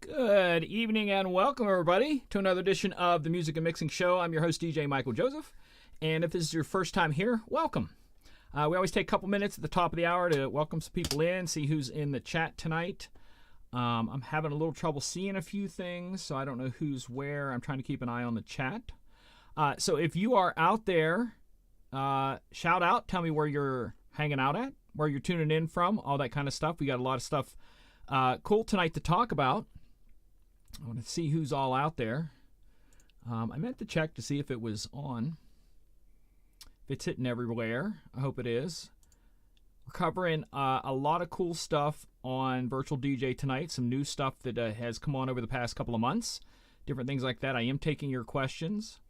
Good evening and welcome, everybody, to another edition of the Music and Mixing Show. I'm your host, DJ Michael Joseph, and if this is your first time here, welcome. We always take a couple minutes at the top of the hour to welcome some people in, see who's in the chat tonight. I'm having a little trouble seeing a few things, so I don't know who's where. I'm trying to keep an eye on the chat. So if you are out there, shout out, tell me where you're hanging out at, where you're tuning in from, all that kind of stuff. We got a lot of stuff cool tonight to talk about. I want to see who's all out there. I meant to check to see if it was on. If it's hitting everywhere. I hope it is. We're covering a lot of cool stuff on Virtual DJ tonight. Some new stuff that has come on over the past couple of months. Different things like that. I am taking your questions.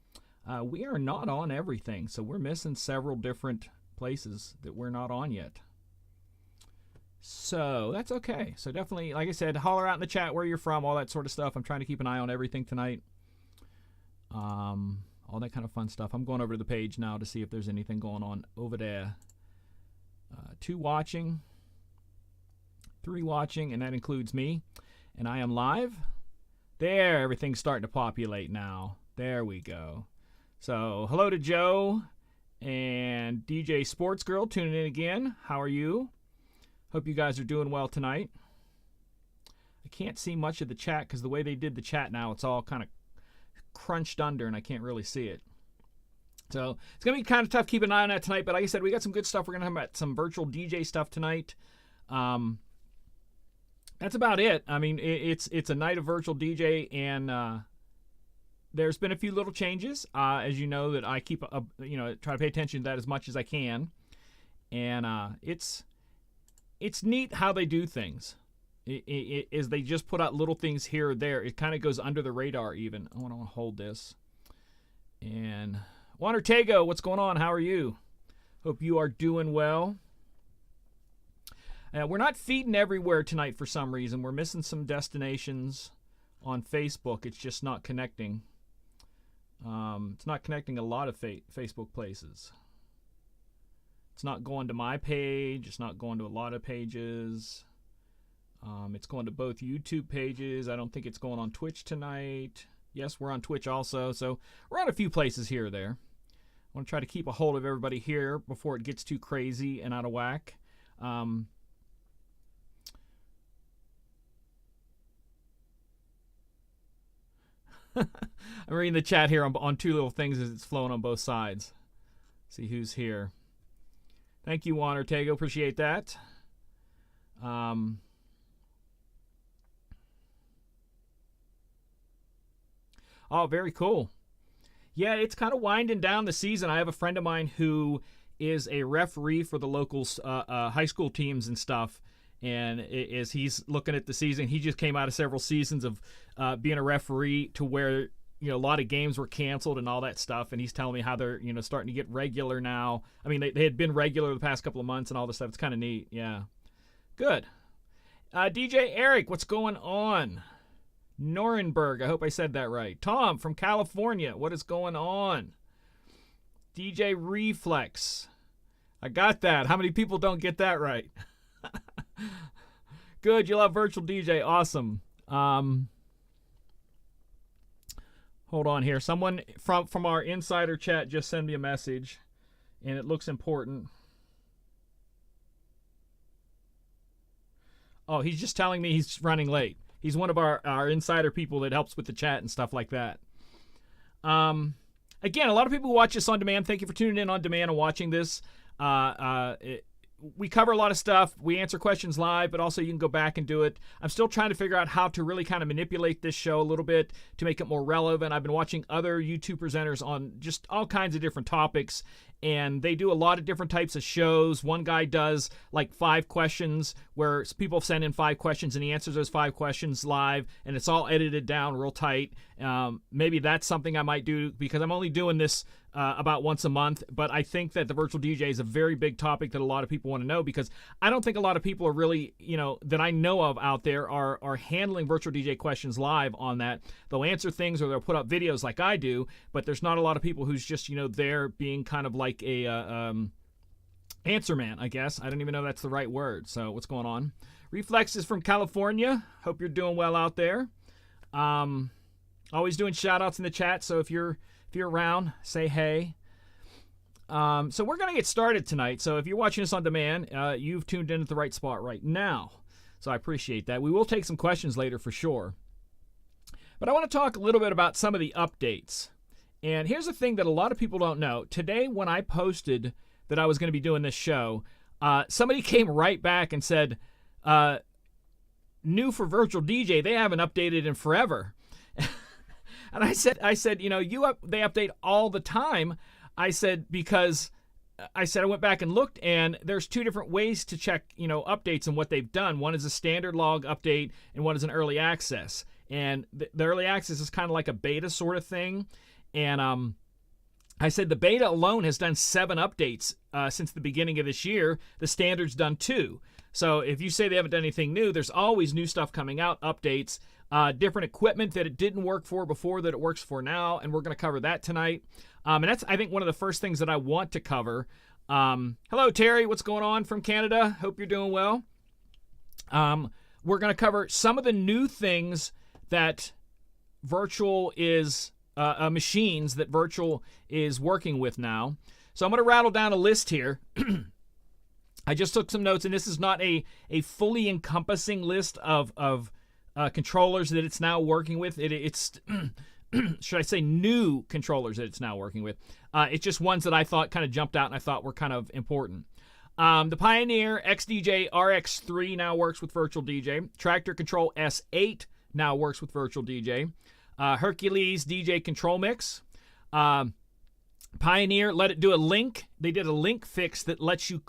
We are not on everything, so we're missing several different places that we're not on yet. So that's okay. So definitely, like I said, holler out in the chat where you're from, all that sort of stuff. I'm trying to keep an eye on everything tonight. All that kind of fun stuff. I'm going over to the page now to see if there's anything going on over there. 2 watching, 3 watching, and that includes me. And I am live. There, everything's starting to populate now. There we go. So hello to Joe and DJ Sports Girl tuning in again. How are you? Hope you guys are doing well tonight. I can't see much of the chat because the way they did the chat now, it's all kind of crunched under and I can't really see it. So it's going to be kind of tough keeping an eye on that tonight. But like I said, we got some good stuff. We're going to have about some virtual DJ stuff tonight. That's about it. I mean, it's a night of virtual DJ, and there's been a few little changes. As you know, that I keep try to pay attention to that as much as I can, and it's neat how they do things. Is they just put out little things here or there. It kind of goes under the radar even. I want to hold this. And Juan Ortega, what's going on? How are you? Hope you are doing well. We're not feeding everywhere tonight for some reason. We're missing some destinations on Facebook. It's just not connecting. It's not connecting a lot of Facebook places. It's not going to my page. It's not going to a lot of pages. It's going to both YouTube pages. I don't think it's going on Twitch tonight. Yes, we're on Twitch also. So we're on a few places here or there. I want to try to keep a hold of everybody here before it gets too crazy and out of whack. I'm reading the chat here on 2 little things as it's flowing on both sides. See who's here. Thank you, Juan Ortega. Appreciate that. Oh, very cool. Yeah, it's kind of winding down the season. I have a friend of mine who is a referee for the local high school teams and stuff. And as he's looking at the season, he just came out of several seasons of being a referee to where a lot of games were canceled and all that stuff, and he's telling me how they're starting to get regular now. I mean, they had been regular the past couple of months and all this stuff. It's kind of neat. Yeah, good. DJ Eric, what's going on? Nuremberg, I hope I said that right. Tom from California, what is going on? DJ Reflex, I got that. How many people don't get that right? Good, you love virtual DJ. Awesome. Hold on here. Someone from our insider chat just sent me a message, and it looks important. Oh, he's just telling me he's running late. He's one of our insider people that helps with the chat and stuff like that. Again, a lot of people watch this on demand. Thank you for tuning in on demand and watching this. We cover a lot of stuff. We answer questions live, but also you can go back and do it. I'm still trying to figure out how to really kind of manipulate this show a little bit to make it more relevant. I've been watching other YouTube presenters on just all kinds of different topics, and they do a lot of different types of shows. One guy does like 5 questions where people send in 5 questions and he answers those 5 questions live, and it's all edited down real tight. Maybe that's something I might do because I'm only doing this about once a month, but I think that the virtual DJ is a very big topic that a lot of people want to know, because I don't think a lot of people are really, that I know of out there are handling virtual DJ questions live on that. They'll answer things or they'll put up videos like I do, but there's not a lot of people who's just, there being kind of like a answer man, I guess. I don't even know if that's the right word. So what's going on? Reflex is from California. Hope you're doing well out there. Always doing shout outs in the chat, so if you're around, say hey. So we're going to get started tonight. So if you're watching us on demand, you've tuned in at the right spot right now. So I appreciate that. We will take some questions later for sure. But I want to talk a little bit about some of the updates. And here's the thing that a lot of people don't know. Today when I posted that I was going to be doing this show, somebody came right back and said, new for Virtual DJ, they haven't updated in forever. And I said, they update all the time. I said, because I went back and looked, and there's two different ways to check, updates and what they've done. One is a standard log update, and one is an early access. And the early access is kind of like a beta sort of thing. And I said the beta alone has done 7 updates since the beginning of this year. The standard's done 2. So if you say they haven't done anything new, there's always new stuff coming out, updates, different equipment that it didn't work for before that it works for now, and we're going to cover that tonight. And that's, I think, one of the first things that I want to cover. Hello, Terry. What's going on from Canada? Hope you're doing well. We're going to cover some of the new things that Virtual is, machines that Virtual is working with now. So I'm going to rattle down a list here. I just took some notes, and this is not a fully encompassing list of controllers that it's now working with. It's should I say new controllers that it's now working with. It's just ones that I thought kind of jumped out and I thought were kind of important. The Pioneer XDJ RX3 now works with Virtual DJ. Tractor Control S8 now works with Virtual DJ. Hercules DJ Control Mix. Pioneer let it do a link. They did a link fix that lets you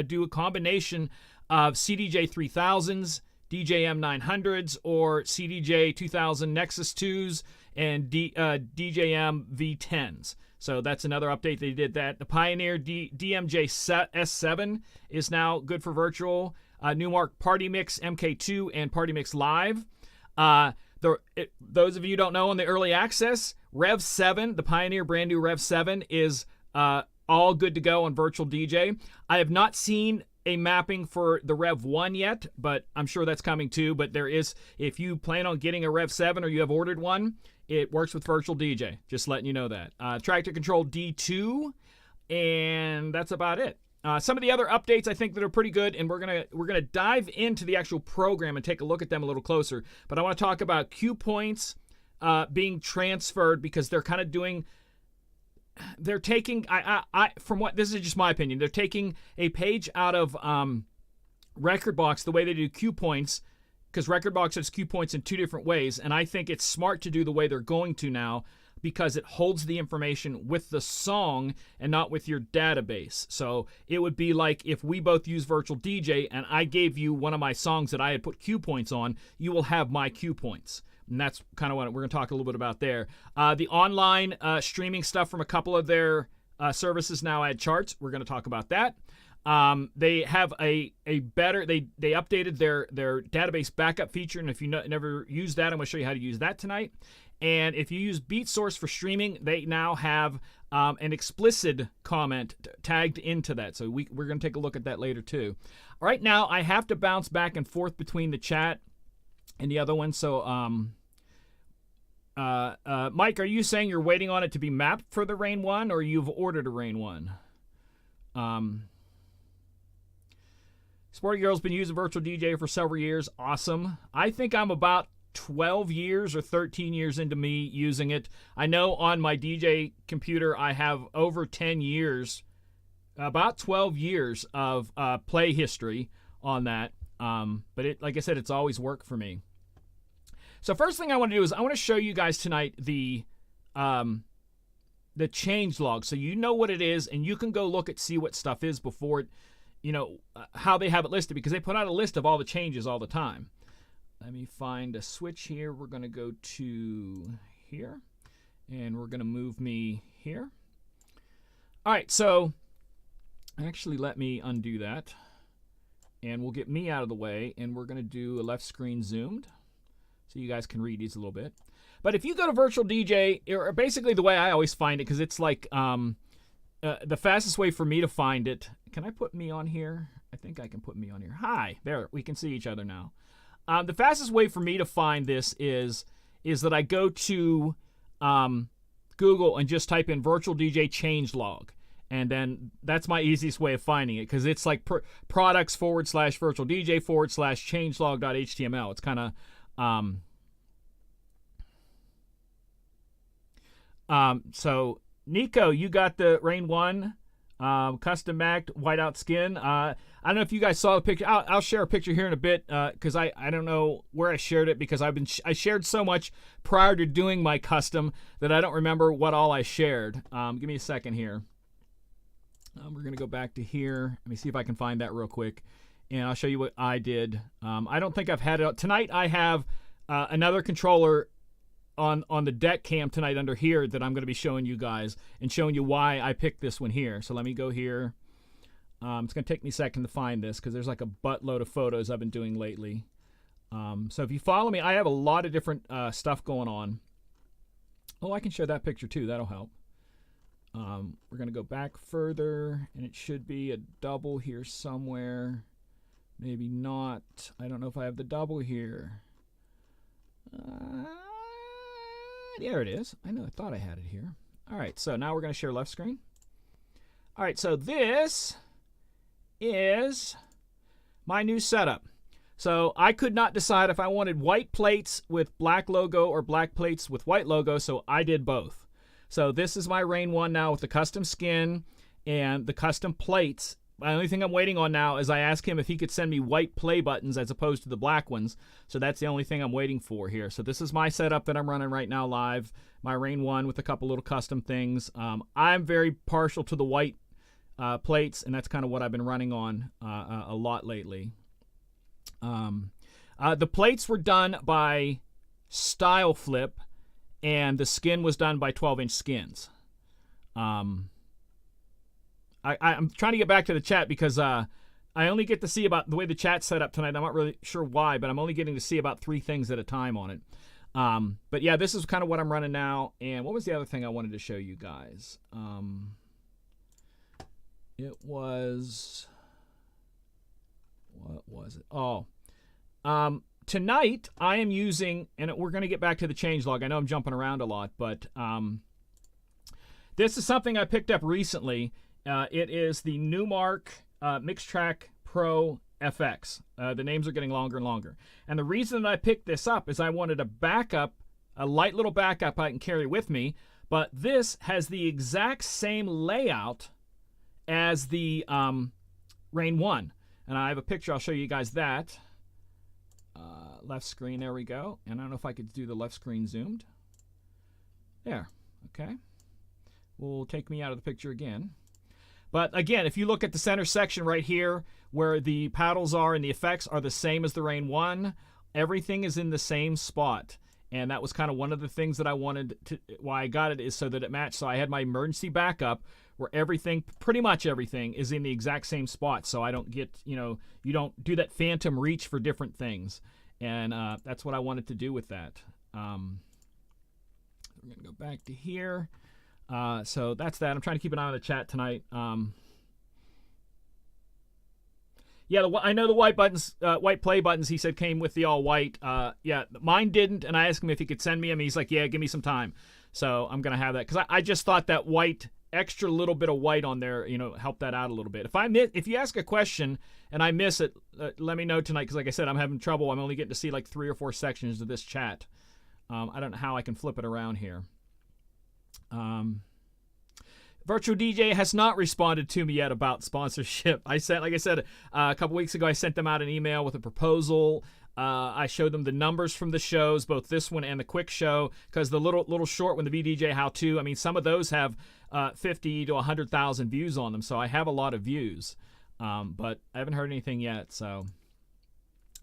do a combination of CDJ 3000s, DJM 900s, or CDJ 2000 Nexus 2s, and DJM V10s. So that's another update. They did that. The Pioneer DMJ S7 is now good for Virtual. Newmark Party Mix MK2 and Party Mix Live. Those of you who don't know, on the early access, Rev 7, the Pioneer brand new Rev 7 is all good to go on Virtual DJ. I have not seen a mapping for the Rev 1 yet, but I'm sure that's coming too. But there is, if you plan on getting a Rev 7 or you have ordered one, it works with Virtual DJ. Just letting you know that. Tractor Control D2, and that's about it. Some of the other updates I think that are pretty good, and we're gonna dive into the actual program and take a look at them a little closer. But I want to talk about cue points being transferred, because they're kind of doing. They're taking, from what, this is just my opinion, they're taking a page out of Rekordbox, the way they do cue points, because Rekordbox has cue points in 2 different ways, and I think it's smart to do the way they're going to now, because it holds the information with the song and not with your database. So it would be like if we both use Virtual DJ and I gave you one of my songs that I had put cue points on, you will have my cue points. And that's kind of what we're going to talk a little bit about there. The online streaming stuff from a couple of their services now add charts. We're going to talk about that. They have a better, they updated their database backup feature. And if you never used that, I'm going to show you how to use that tonight. And if you use BeatSource for streaming, they now have an explicit comment tagged into that. So we're going to take a look at that later too. All right, now I have to bounce back and forth between the chat and the other one. So, Mike, are you saying you're waiting on it to be mapped for the Rain 1, or you've ordered a Rain 1? Sporty Girl's been using Virtual DJ for several years. Awesome. I think I'm about 12 years or 13 years into me using it. I know on my DJ computer I have over 10 years, about 12 years of play history on that. But it, like I said, it's always worked for me. So first thing I want to do is I want to show you guys tonight the change log, so you know what it is, and you can go look at see what stuff is before it, how they have it listed, because they put out a list of all the changes all the time. Let me find a switch here. We're going to go to here, and we're going to move me here. All right, so actually let me undo that, and we'll get me out of the way, and we're going to do a left screen zoomed so you guys can read these a little bit. But if you go to Virtual DJ, or basically the way I always find it, because it's like the fastest way for me to find it. Can I put me on here? I think I can put me on here. Hi, there, we can see each other now. The fastest way for me to find this is is that I go to Google and just type in virtual DJ changelog. And then that's my easiest way of finding it, because it's like products / virtual DJ / changelog.html. It's kind of so Nico, you got the Rain 1 custom macked whiteout skin. I don't know if you guys saw the picture. I'll share a picture here in a bit, because I don't know where I shared it, because I shared so much prior to doing my custom that I don't remember what all I shared. Give me a second here. We're going to go back to here. Let me see if I can find that real quick, and I'll show you what I did. I don't think I've had it. Tonight I have another controller on the deck cam tonight under here that I'm going to be showing you guys and showing you why I picked this one here. So let me go here. It's going to take me a second to find this, because there's like a buttload of photos I've been doing lately. So if you follow me, I have a lot of different stuff going on. Oh, I can share that picture too. That'll help. We're going to go back further, and it should be a double here somewhere. Maybe not. I don't know if I have the double here. There it is. I thought I had it here. All right, so now we're going to share left screen. All right, so this is my new setup. So I could not decide if I wanted white plates with black logo or black plates with white logo, so I did both. So this is my Rain 1 now with the custom skin and the custom plates. The only thing I'm waiting on now is I asked him if he could send me white play buttons as opposed to the black ones. So that's the only thing I'm waiting for here. So this is my setup that I'm running right now live. My Rain 1 with a couple little custom things. I'm very partial to the white plates, and that's kind of what I've been running on a lot lately. The plates were done by Style Flip, and the skin was done by 12-inch Skins. I'm trying to get back to the chat, because I only get to see about the way the chat's set up tonight. I'm not really sure why, but I'm only getting to see about 3 things at a time on it. But yeah, this is kind of what I'm running now. And what was the other thing I wanted to show you guys? It was... What was it? Oh. Tonight, I am using, and we're going to get back to the changelog. I know I'm jumping around a lot, but this is something I picked up recently. It is the Newmark Mixtrack Pro FX. The names are getting longer and longer. And the reason that I picked this up is I wanted a backup, a light little backup I can carry with me, but this has the exact same layout as the Rain 1. And I have a picture. I'll show you guys that. Left screen, there we go. And I don't know if I could do the left screen zoomed. There, okay. Will take me out of the picture again. But again, if you look at the center section right here, where the paddles are and the effects are the same as the Rain 1, everything is in the same spot. And that was kind of one of the things that I wanted to, why I got it, is so that it matched. So I had my emergency backup where everything, pretty much everything, is in the exact same spot. So I don't get, you don't do that phantom reach for different things. And that's what I wanted to do with that. We're going to go back to here. So that's that. I'm trying to keep an eye on the chat tonight. Yeah, I know the white buttons, white play buttons, he said, came with the all white. Yeah, mine didn't, and I asked him if he could send me them. He's like, yeah, give me some time. So I'm going to have that, because I just thought that white, extra little bit of white on there, help that out a little bit. If you ask a question and I miss it, let me know tonight, because like I said, I'm having trouble. I'm only getting to see like 3 or 4 sections of this chat. I don't know how I can flip it around here. Virtual DJ has not responded to me yet about sponsorship. Like I said, a couple weeks ago, I sent them out an email with a proposal. I showed them the numbers from the shows, both this one and the quick show, because the little short one, the VDJ How To, I mean, some of those have 50 to 100,000 views on them, so I have a lot of views. But I haven't heard anything yet. So,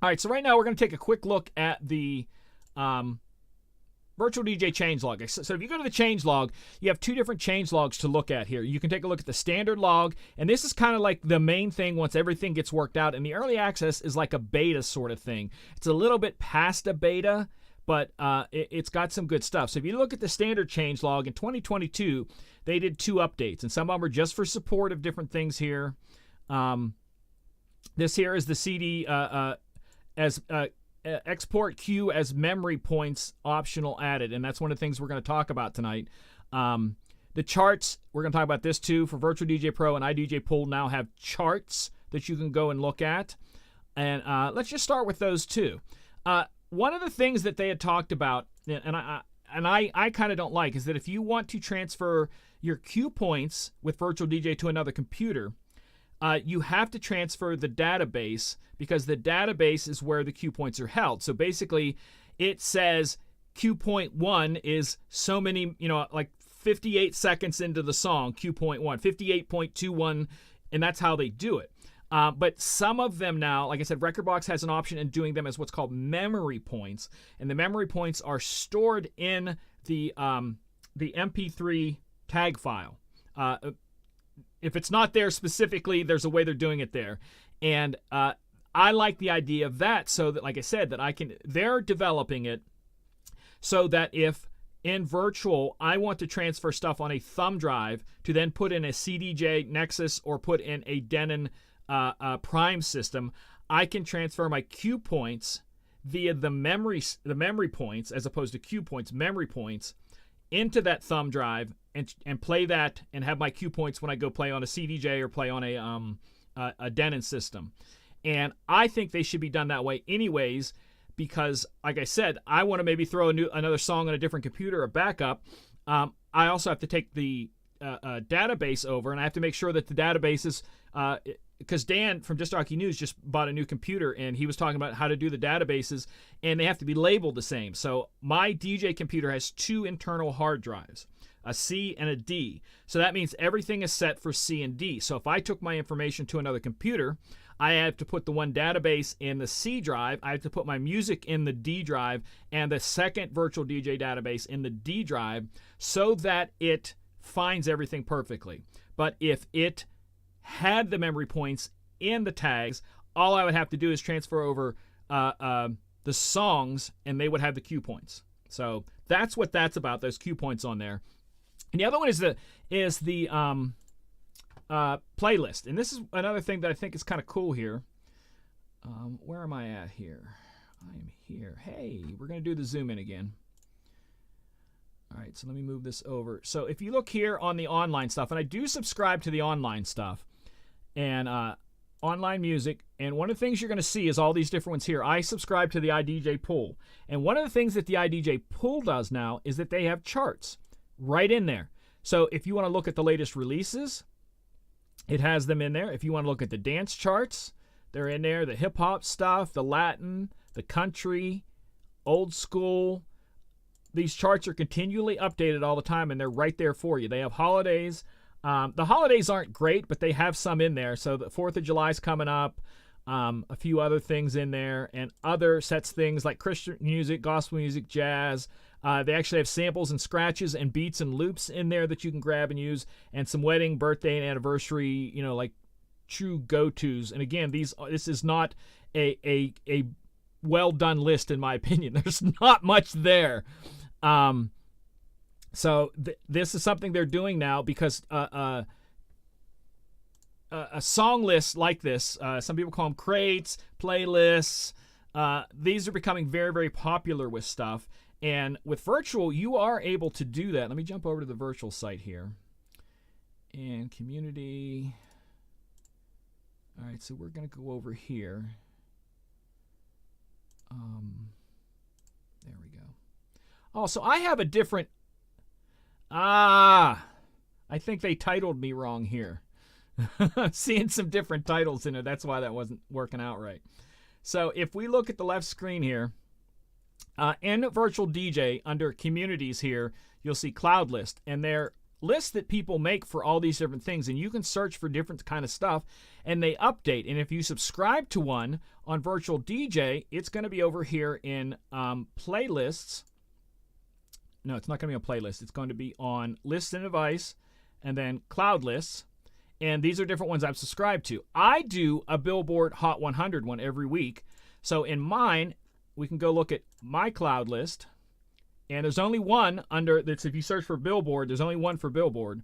all right. So right now we're going to take a quick look at the Virtual DJ changelog. So if you go to the changelog, you have 2 different changelogs to look at here. You can take a look at the standard log, and this is kind of like the main thing once everything gets worked out. And the early access is like a beta sort of thing. It's a little bit past a beta, but it's got some good stuff. So if you look at the standard changelog in 2022, they did 2 updates, and some of them are just for support of different things here. This here is the CD export queue as memory points optional added, and that's one of the things we're going to talk about tonight. The charts, we're going to talk about this too. For Virtual DJ Pro and iDJ Pool now have charts that you can go and look at. And let's just start with those two. One of the things that they had talked about, and I kind of don't like, is that if you want to transfer your queue points with Virtual DJ to another computer, you have to transfer the database, because the database is where the queue points are held. So basically, it says queue point 1 is so many, like 58 seconds into the song, queue point 1, 58.21, and that's how they do it. But some of them now, like I said, Rekordbox has an option in doing them as what's called memory points, and the memory points are stored in the MP3 tag file. If it's not there specifically, there's a way they're doing it there. And I like the idea of that, so that, like I said, that they're developing it so that if in Virtual I want to transfer stuff on a thumb drive to then put in a CDJ Nexus or put in a Denon Prime system, I can transfer my queue points via the memory points, as opposed to queue points, memory points, into that thumb drive and play that and have my queue points when I go play on a CDJ or play on a Denon system. And I think they should be done that way anyways, because, like I said, I want to maybe throw another song on a different computer, a backup. I also have to take the database over, and I have to make sure that the database is because Dan from Just Hockey News just bought a new computer, and he was talking about how to do the databases, and they have to be labeled the same. So my DJ computer has 2 internal hard drives, a C and a D. So that means everything is set for C and D. So if I took my information to another computer, I have to put the one database in the C drive, I have to put my music in the D drive, and the second Virtual DJ database in the D drive, so that it finds everything perfectly. But if it had the memory points in the tags, all I would have to do is transfer over the songs, and they would have the queue points. So that's what that's about, those queue points on there. And the other one is the playlist. And this is another thing that I think is kind of cool here. Where am I at here? I am here. Hey, we're going to do the zoom in again. All right, so let me move this over. So if you look here on the online stuff, and I do subscribe to the online stuff, and online music, and one of the things you're going to see is all these different ones here. I subscribe to the iDJ Pool, and one of the things that the iDJ Pool does now is that they have charts right in there. So if you want to look at the latest releases, it has them in there. If you want to look at the dance charts, they're in there. The hip-hop stuff, the Latin, the country, old school. These charts are continually updated all the time, and they're right there for you. They have holidays. The holidays aren't great, but they have some in there. So the 4th of July is coming up. A few other things in there, and other sets things like Christian music, gospel music, jazz. They actually have samples and scratches and beats and loops in there that you can grab and use, and some wedding, birthday, and anniversary, like true go-tos. And again, this is not a well-done list, in my opinion. There's not much there. So this is something they're doing now, because a song list like this, some people call them crates, playlists. These are becoming very, very popular with stuff. And with Virtual, you are able to do that. Let me jump over to the Virtual site here. And community. All right, so we're going to go over here. There we go. Oh, so I have a different... I think they titled me wrong here. Seeing some different titles in it. That's why that wasn't working out right. So if we look at the left screen here, in Virtual DJ, under Communities here, you'll see Cloud List. And they're lists that people make for all these different things. And you can search for different kind of stuff, and they update. And if you subscribe to one on Virtual DJ, it's going to be over here in Playlists. No, it's not going to be on Playlist. It's going to be on Lists and Device, and then Cloud Lists. And these are different ones I've subscribed to. I do a Billboard Hot 100 one every week. So in mine, we can go look at my Cloud List. And there's only one under, that's if you search for Billboard, there's only one for Billboard.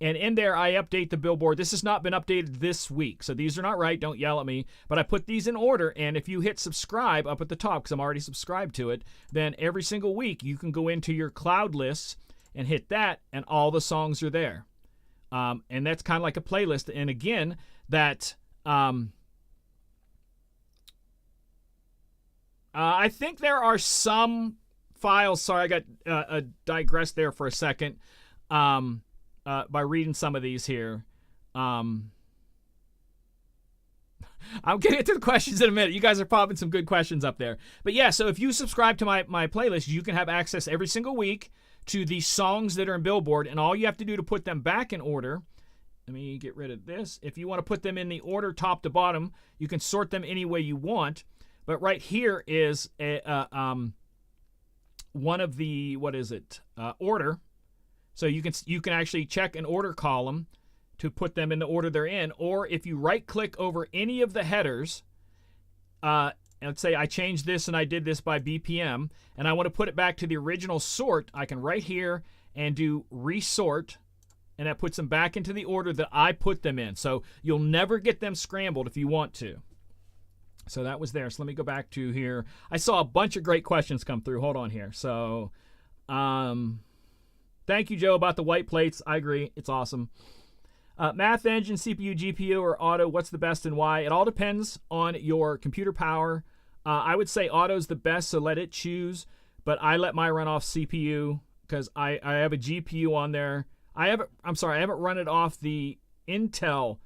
And in there, I update the billboard. This has not been updated this week, so these are not right. Don't yell at me. But I put these in order, and if you hit subscribe up at the top, because I'm already subscribed to it, then every single week you can go into your cloud lists and hit that, and all the songs are there. And that's kind of like a playlist. And again, that I think there are some files. Sorry, I got digressed there for a second by reading some of these here. I'm getting into the questions in a minute. You guys are popping some good questions up there. But yeah, so if you subscribe to my playlist, you can have access every single week to the songs that are in Billboard, and all you have to do to put them back in order, let me get rid of this. If you want to put them in the order top to bottom, you can sort them any way you want. But right here is one of the, order. So you can actually check an order column to put them in the order they're in. Or if you right-click over any of the headers, let's say I changed this and I did this by BPM, and I want to put it back to the original sort, I can right here and do resort, and that puts them back into the order that I put them in. So you'll never get them scrambled if you want to. So that was there. So let me go back to here. I saw a bunch of great questions come through. Hold on here. So thank you, Joe, about the white plates. I agree. It's awesome. Math engine, CPU, GPU, or auto, what's the best and why? It all depends on your computer power. I would say auto's the best, so let it choose. But I let my run off CPU because I have a GPU on there. I haven't run it off the Intel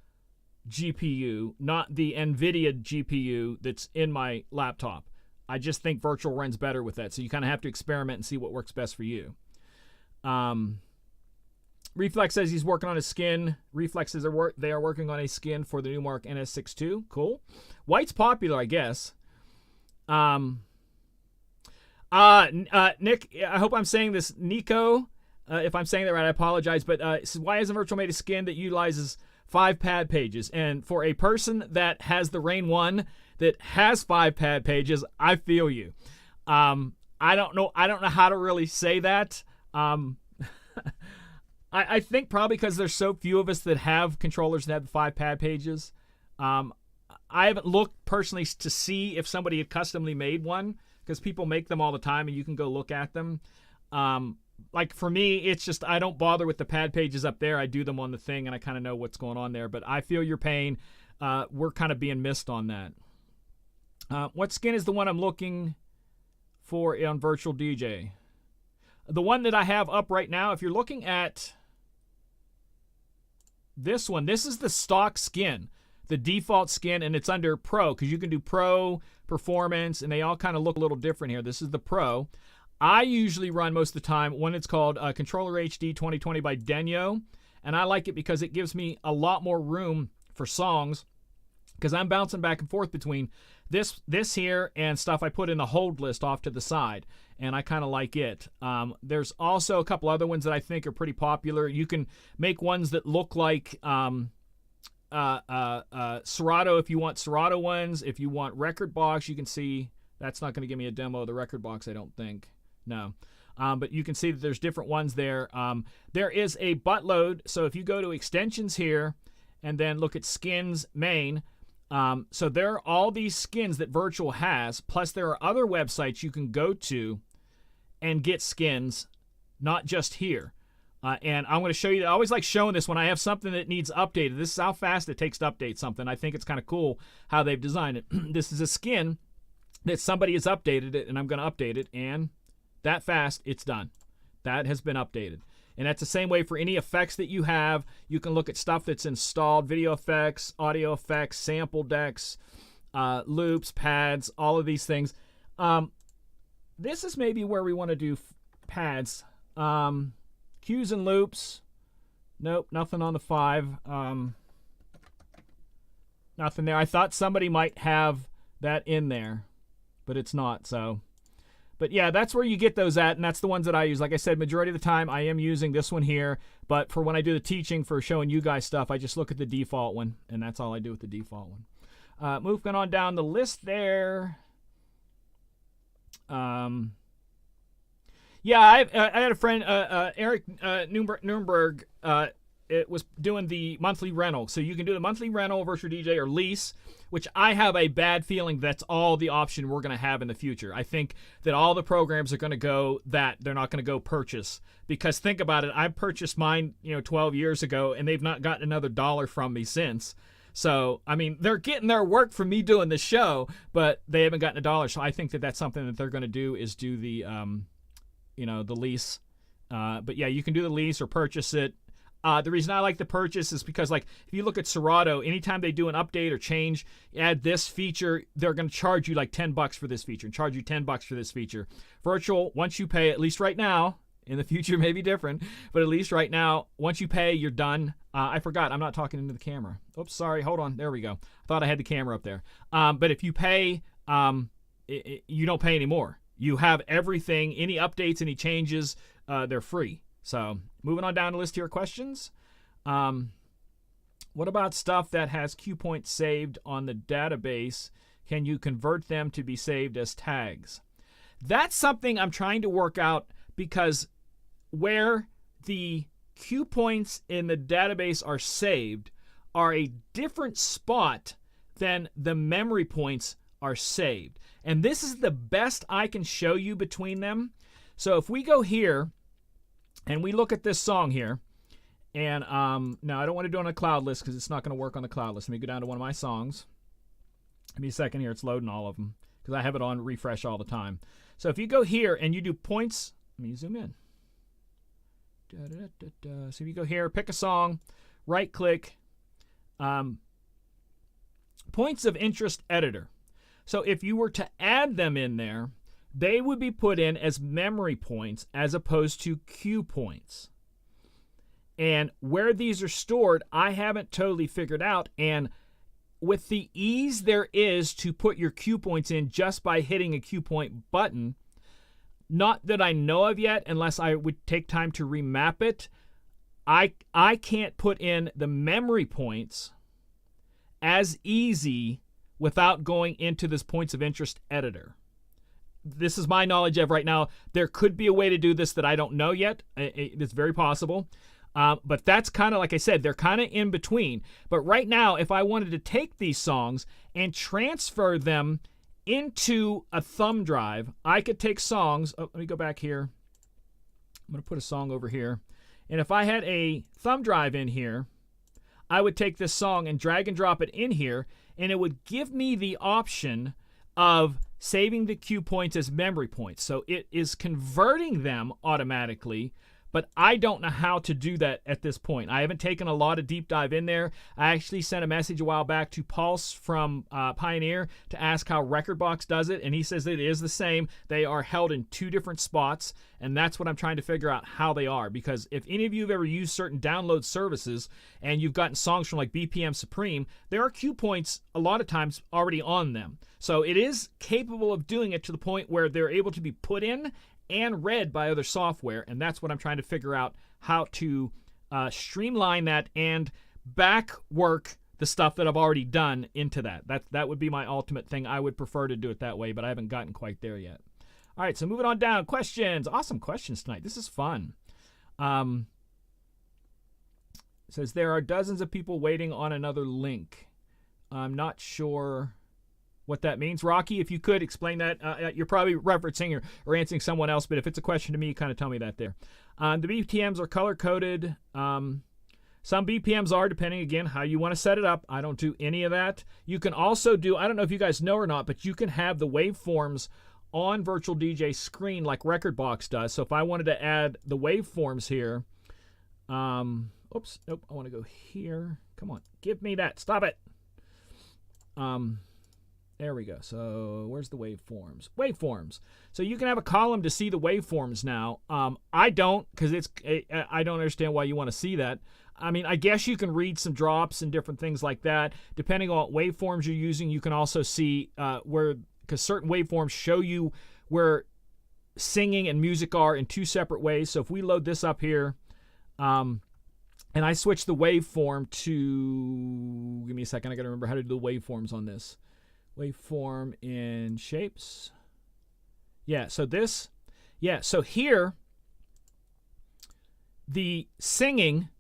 GPU, not the NVIDIA GPU that's in my laptop. I just think virtual runs better with that. So you kind of have to experiment and see what works best for you. Reflex says he's working on a skin. Reflex says they are working on a skin for the Newmark NS62. Cool. White's popular, I guess. Nick, I hope I'm saying this. Nico, if I'm saying that right, I apologize. But says, why hasn't Virtual made a skin that utilizes 5 pad pages? And for a person that has the Rain 1 that has 5 pad pages, I feel you. I don't know how to really say that. I think probably because there's so few of us that have controllers that have 5 pad pages. I haven't looked personally to see if somebody had customly made one, because people make them all the time and you can go look at them. Like for me, it's just I don't bother with the pad pages up there. I do them on the thing and I kind of know what's going on there. But I feel your pain. We're kind of being missed on that. What skin is the one I'm looking for on Virtual DJ? The one that I have up right now, if you're looking at this one, this is the stock skin, the default skin, and it's under Pro, because you can do Pro, Performance, and they all kind of look a little different here. This is the Pro. I usually run most of the time one it's called Controller HD 2020 by Denyo, and I like it because it gives me a lot more room for songs, because I'm bouncing back and forth between this here and stuff I put in the hold list off to the side, and I kind of like it. There's also a couple other ones that I think are pretty popular. You can make ones that look like Serato if you want Serato ones. If you want Record Box, you can see that's not going to give me a demo of the Record Box, I don't think. No. But you can see that there's different ones there. There is a buttload, so if you go to extensions here and then look at skins main, so there are all these skins that Virtual has, plus there are other websites you can go to and get skins, not just here. And I'm going to show you, I always like showing this when I have something that needs updated. This is how fast it takes to update something. I think it's kind of cool how they've designed it. This is a skin that somebody has updated it, and I'm going to update it, and that fast, it's done. That has been updated. And that's the same way for any effects that you have. You can look at stuff that's installed, video effects, audio effects, sample decks, loops, pads, all of these things. This is maybe where we want to do pads. Cues and loops. Nope, nothing on the 5. Nothing there. I thought somebody might have that in there, but it's not, so... But yeah, that's where you get those at, and that's the ones that I use. Like I said, majority of the time I am using this one here, but for when I do the teaching for showing you guys stuff, I just look at the default one, and that's all I do with the default one. Moving on down the list there. Yeah, I had a friend, Eric Nuremberg, it was doing the monthly rental. So you can do the monthly rental, virtual DJ, or lease, which I have a bad feeling that's all the option we're going to have in the future. I think that all the programs are going to go that. They're not going to go purchase. Because think about it, I purchased mine 12 years ago, and they've not gotten another dollar from me since. So, I mean, they're getting their work from me doing the show, but they haven't gotten a dollar. So I think that that's something that they're going to do, is do the, the lease. But yeah, you can do the lease or purchase it. The reason I like the purchase is because, like, if you look at Serato, anytime they do an update or change, add this feature, they're going to charge you like $10 for this feature and charge you $10 for this feature. Virtual, once you pay, at least right now, in the future may be different, but at least right now, once you pay, you're done. I forgot, I'm not talking into the camera. Oops, sorry, hold on. There we go. I thought I had the camera up there. But if you pay, you don't pay anymore. You have everything, any updates, any changes, they're free. So moving on down the list here, questions. What about stuff that has Q points saved on the database? Can you convert them to be saved as tags? That's something I'm trying to work out, because where the Q points in the database are saved are a different spot than the memory points are saved. And this is the best I can show you between them. So if we go here and we look at this song here, and now I don't want to do it on a cloud list because it's not going to work on the cloud list. Let me go down to one of my songs. Give me a second here. It's loading all of them because I have it on refresh all the time. So if you go here and you do points, let me zoom in. So if you go here, pick a song, right click, points of interest editor. So if you were to add them in there, they would be put in as memory points as opposed to Q points. And where these are stored, I haven't totally figured out. And with the ease there is to put your Q points in just by hitting a Q point button, not that I know of yet, unless I would take time to remap it, I can't put in the memory points as easy without going into this points of interest editor. This is my knowledge of right now. There could be a way to do this that I don't know yet. It's very possible. But that's kind of, like I said, they're kind of in between. But right now, if I wanted to take these songs and transfer them into a thumb drive, I could take songs. Oh, let me go back here. I'm going to put a song over here. And if I had a thumb drive in here, I would take this song and drag and drop it in here, and it would give me the option of saving the Q points as memory points. So it is converting them automatically, but I don't know how to do that at this point. I haven't taken a lot of deep dive in there. I actually sent a message a while back to Pulse from Pioneer to ask how Rekordbox does it, and he says that it is the same. They are held in two different spots, and that's what I'm trying to figure out how they are, because if any of you have ever used certain download services and you've gotten songs from like BPM Supreme, there are Q points a lot of times already on them. So it is capable of doing it to the point where they're able to be put in and read by other software, and that's what I'm trying to figure out, how to streamline that and back work the stuff that I've already done into that. That would be my ultimate thing. I would prefer to do it that way, but I haven't gotten quite there yet. All right, so moving on down. Questions. Awesome questions tonight. This is fun. It says there are dozens of people waiting on another link. I'm not sure what that means. Rocky, if you could explain that. You're probably referencing or answering someone else, but if it's a question to me, kind of tell me that there. The BPMs are color-coded. Some BPMs are, depending, again, how you want to set it up. I don't do any of that. You can also do, I don't know if you guys know or not, but you can have the waveforms on Virtual DJ screen like Rekordbox does. So if I wanted to add the waveforms here, oops, nope, I want to go here. Come on, give me that. Stop it. There we go. So where's the waveforms? Waveforms. So you can have a column to see the waveforms now. I don't, because I don't understand why you want to see that. I mean, I guess you can read some drops and different things like that. Depending on what waveforms you're using, you can also see where, because certain waveforms show you where singing and music are in two separate ways. So if we load this up here, and I switch the waveform to, give me a second, I got to remember how to do the waveforms on this. Waveform in shapes. Yeah, so this, yeah, so here, the singing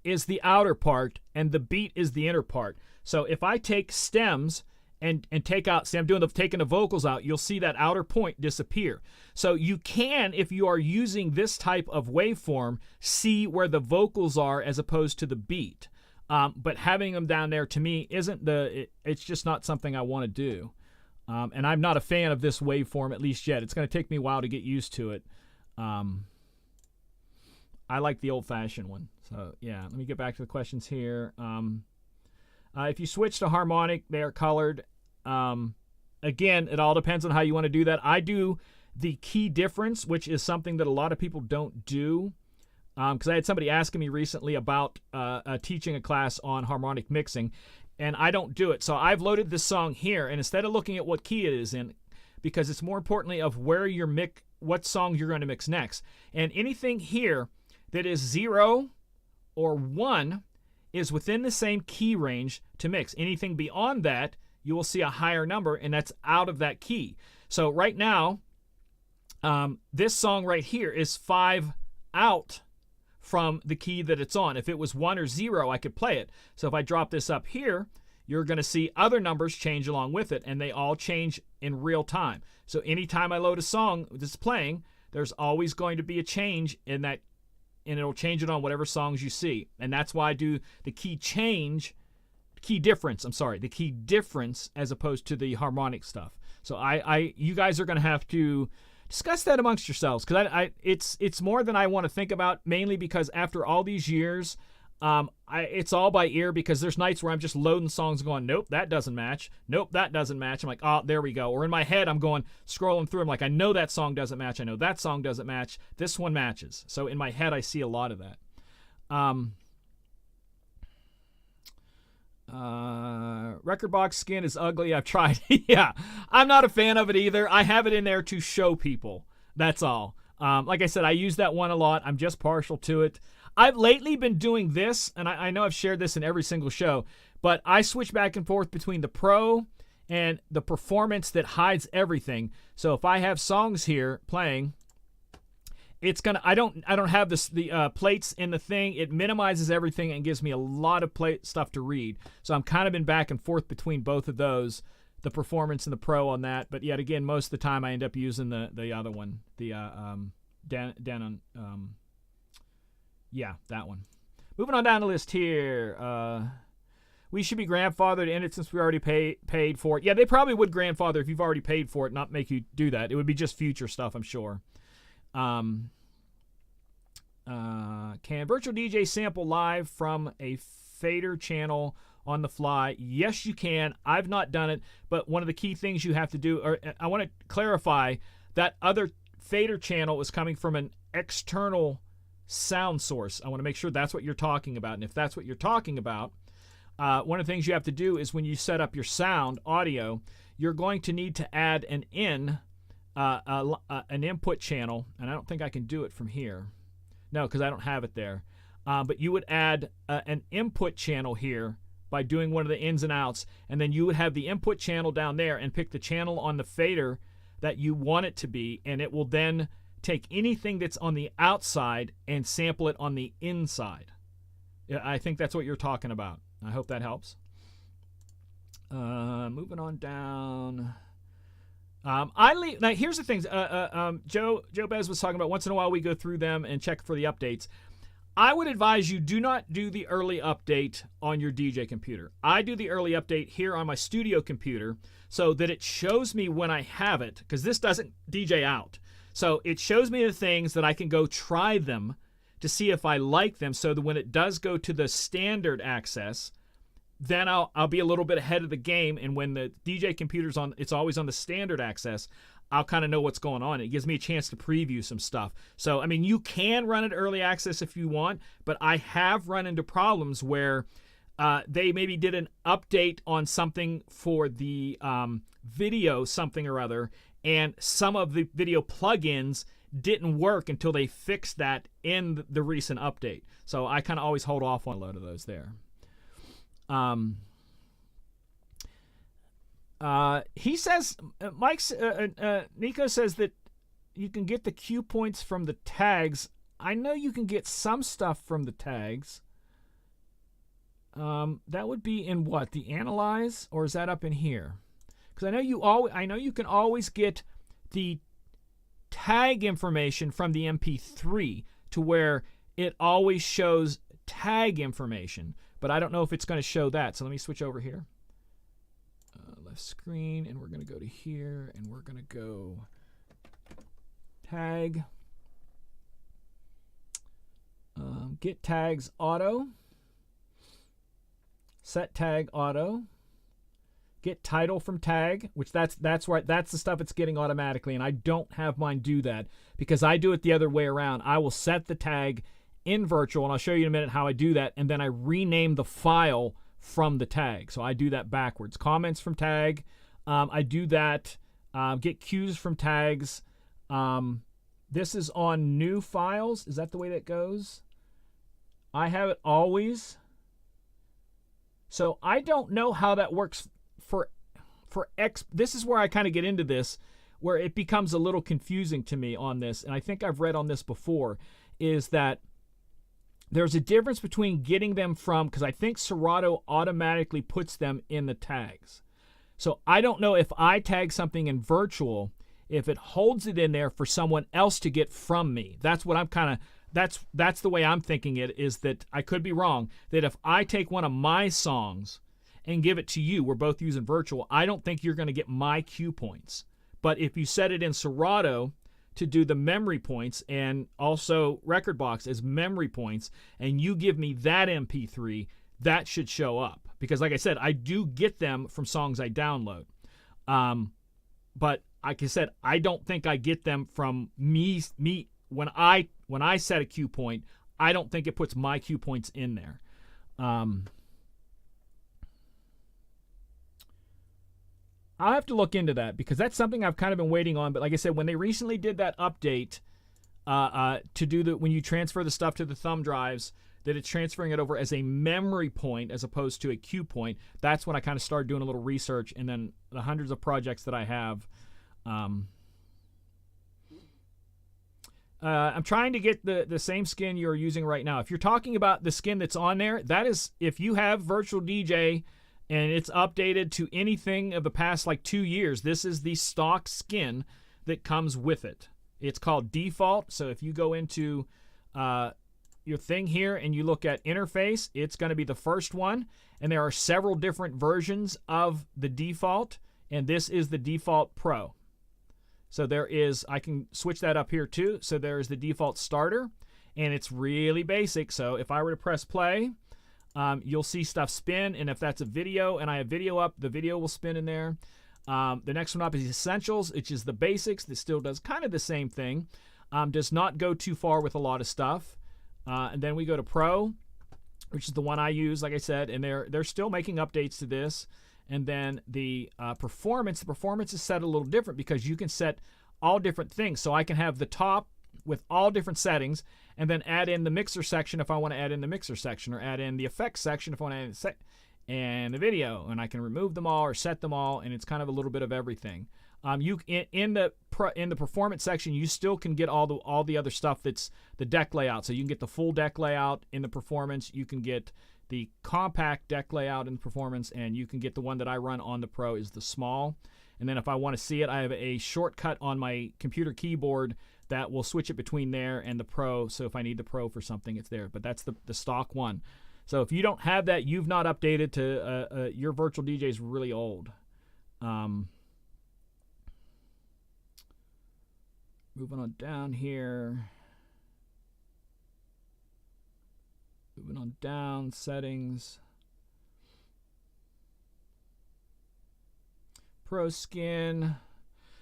is the outer part and the beat is the inner part. So if I take stems and take out, see, I'm taking the vocals out, you'll see that outer point disappear. So you can, if you are using this type of waveform, see where the vocals are as opposed to the beat. But having them down there, to me, it's just not something I want to do. And I'm not a fan of this waveform, at least yet. It's going to take me a while to get used to it. I like the old-fashioned one. So, yeah, let me get back to the questions here. If you switch to harmonic, they are colored. Again, it all depends on how you want to do that. I do the key difference, which is something that a lot of people don't do. Because I had somebody asking me recently about teaching a class on harmonic mixing, and I don't do it. So I've loaded this song here, and instead of looking at what key it is in, because it's more importantly of where what song you're going to mix next. And anything here that is 0 or 1 is within the same key range to mix. Anything beyond that, you will see a higher number, and that's out of that key. So right now, this song right here is 5 out from the key that it's on. If it was 1 or 0, I could play it. So if I drop this up here, you're going to see other numbers change along with it, and they all change in real time. So anytime I load a song that's playing, there's always going to be a change in that, and it'll change it on whatever songs you see. And that's why I do the key difference as opposed to the harmonic stuff. So you guys are going to have to discuss that amongst yourselves, because it's more than I want to think about, mainly because after all these years, it's all by ear, because there's nights where I'm just loading songs going, nope, that doesn't match. Nope, that doesn't match. I'm like, oh, there we go. Or in my head, I'm going, scrolling through. I'm like, I know that song doesn't match. I know that song doesn't match. This one matches. So in my head, I see a lot of that. Record box skin is ugly. I've tried. Yeah, I'm not a fan of it either. I have it in there to show people. That's all. Like I said, I use that one a lot. I'm just partial to it. I've lately been doing this, and I know I've shared this in every single show, but I switch back and forth between the Pro and the Performance that hides everything. So if I have songs here playing, it's gonna. I don't have the plates in the thing. It minimizes everything and gives me a lot of stuff to read. So I'm kind of been back and forth between both of those, the Performance and the Pro on that. But yet again, most of the time I end up using the other one, the yeah, that one. Moving on down the list here. We should be grandfathered in it since we already paid for it. Yeah, they probably would grandfather if you've already paid for it, not make you do that. It would be just future stuff, I'm sure. Can Virtual DJ sample live from a fader channel on the fly? Yes, you can. I've not done it, but one of the key things you have to do, or I want to clarify, that other fader channel is coming from an external sound source. I want to make sure that's what you're talking about. And if that's what you're talking about, one of the things you have to do is when you set up your sound audio, you're going to need to add an input channel, and I don't think I can do it from here. No, because I don't have it there. But you would add an input channel here by doing one of the ins and outs, and then you would have the input channel down there and pick the channel on the fader that you want it to be, and it will then take anything that's on the outside and sample it on the inside. I think that's what you're talking about. I hope that helps. Moving on down. Now here's the things. Joe Bez was talking about, once in a while we go through them and check for the updates. I would advise you do not do the early update on your DJ computer. I do the early update here on my studio computer so that it shows me when I have it, because this doesn't DJ out. So it shows me the things that I can go try them to see if I like them, so that when it does go to the standard access, then I'll be a little bit ahead of the game. And when the DJ computer's on, it's always on the standard access, I'll kind of know what's going on. It gives me a chance to preview some stuff. So, I mean, you can run it early access if you want, but I have run into problems where they maybe did an update on something for the video something or other, and some of the video plugins didn't work until they fixed that in the recent update. So I kind of always hold off on a load of those there. He says, Nico says that you can get the cue points from the tags. I know you can get some stuff from the tags. That would be in what? The analyze, or is that up in here? Because I know you can always get the tag information from the MP3 to where it always shows tag information, but I don't know if it's going to show that. So let me switch over here. Left screen, and we're going to go to here, and we're going to go tag. Get tags auto. Set tag auto. Get title from tag, which that's right. That's the stuff it's getting automatically, and I don't have mine do that because I do it the other way around. I will set the tag in virtual, and I'll show you in a minute how I do that, and then I rename the file from the tag. So I do that backwards. Comments from tag. I do that. Get cues from tags. This is on new files. Is that the way that goes? I have it always. So I don't know how that works for X. This is where I kind of get into this, where it becomes a little confusing to me on this, and I think I've read on this before, is that there's a difference between getting them from, because I think Serato automatically puts them in the tags. So I don't know if I tag something in virtual, if it holds it in there for someone else to get from me. That's what I'm kind of, that's the way I'm thinking it, is that I could be wrong, that if I take one of my songs and give it to you, we're both using virtual, I don't think you're going to get my cue points. But if you set it in Serato to do the memory points and also Rekordbox as memory points, and you give me that MP3, that should show up. Because like I said, I do get them from songs I download. But like I said, I don't think I get them from me when I set a cue point. I don't think it puts my cue points in there. I'll have to look into that because that's something I've kind of been waiting on. But like I said, when they recently did that update to do when you transfer the stuff to the thumb drives, that it's transferring it over as a memory point as opposed to a cue point, that's when I kind of started doing a little research. And then the hundreds of projects that I have, I'm trying to get the same skin you're using right now. If you're talking about the skin that's on there, that is, if you have Virtual DJ and it's updated to anything of the past like 2 years, this is the stock skin that comes with it. It's called default. So if you go into your thing here and you look at interface, it's going to be the first one. And there are several different versions of the default. And this is the default Pro. So there is, I can switch that up here too. So there's the default starter, and it's really basic. So if I were to press play, you'll see stuff spin. And if that's a video and I have video up, the video will spin in there. The next one up is Essentials, which is the basics. That still does kind of the same thing. Does not go too far with a lot of stuff. And then we go to Pro, which is the one I use, like I said, and they're still making updates to this. And then the performance is set a little different because you can set all different things. So I can have the top with all different settings and then add in the mixer section if I want to add in the mixer section, or add in the effects section if I want to add and the video, and I can remove them all or set them all, and it's kind of a little bit of everything. In the performance section, you still can get all the other stuff that's the deck layout. So you can get the full deck layout in the performance. You can get the compact deck layout in the performance, and you can get the one that I run on the Pro is the small. And then if I want to see it, I have a shortcut on my computer keyboard that will switch it between there and the Pro. So if I need the Pro for something, it's there. But that's the stock one. So if you don't have that, you've not updated to your virtual DJ is really old. Moving on down here. Moving on down, settings. Pro Skin.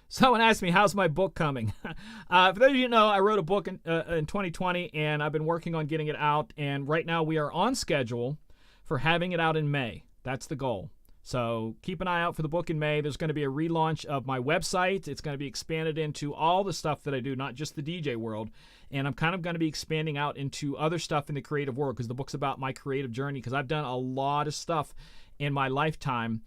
Someone asked me, how's my book coming? For those of you who know, I wrote a book in 2020, and I've been working on getting it out. And right now we are on schedule for having it out in May. That's the goal. So keep an eye out for the book in May. There's going to be a relaunch of my website. It's going to be expanded into all the stuff that I do, not just the DJ world. And I'm kind of going to be expanding out into other stuff in the creative world, because the book's about my creative journey, because I've done a lot of stuff in my lifetime.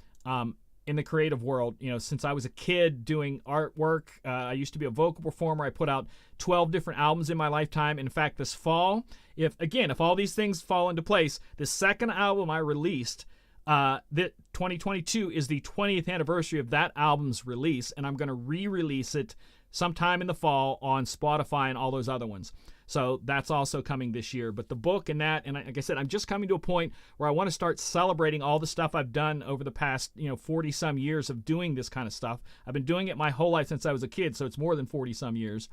in the creative world, you know, since I was a kid doing artwork. I used to be a vocal performer. I put out 12 different albums in my lifetime. In fact, this fall, if all these things fall into place, the second album I released, that 2022 is the 20th anniversary of that album's release, and I'm going to re-release it sometime in the fall on Spotify and all those other ones. So that's also coming this year. But the book and that, and like I said, I'm just coming to a point where I want to start celebrating all the stuff I've done over the past, 40 some years of doing this kind of stuff. I've been doing it my whole life since I was a kid, so it's more than 40 some years.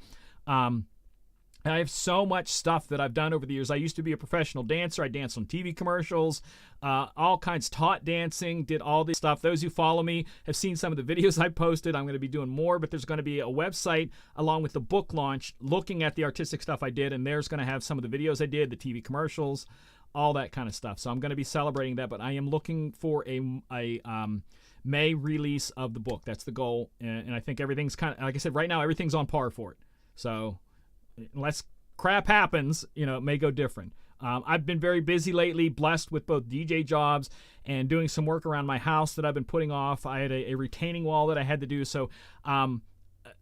I have so much stuff that I've done over the years. I used to be a professional dancer. I danced on TV commercials, all kinds, taught dancing, did all this stuff. Those who follow me have seen some of the videos I posted. I'm going to be doing more, but there's going to be a website along with the book launch looking at the artistic stuff I did, and there's going to have some of the videos I did, the TV commercials, all that kind of stuff. So I'm going to be celebrating that, but I am looking for a May release of the book. That's the goal, and I think everything's kind of, like I said, right now everything's on par for it. So unless crap happens, it may go different. I've been very busy lately, blessed with both DJ jobs and doing some work around my house that I've been putting off. I had a retaining wall that I had to do. So I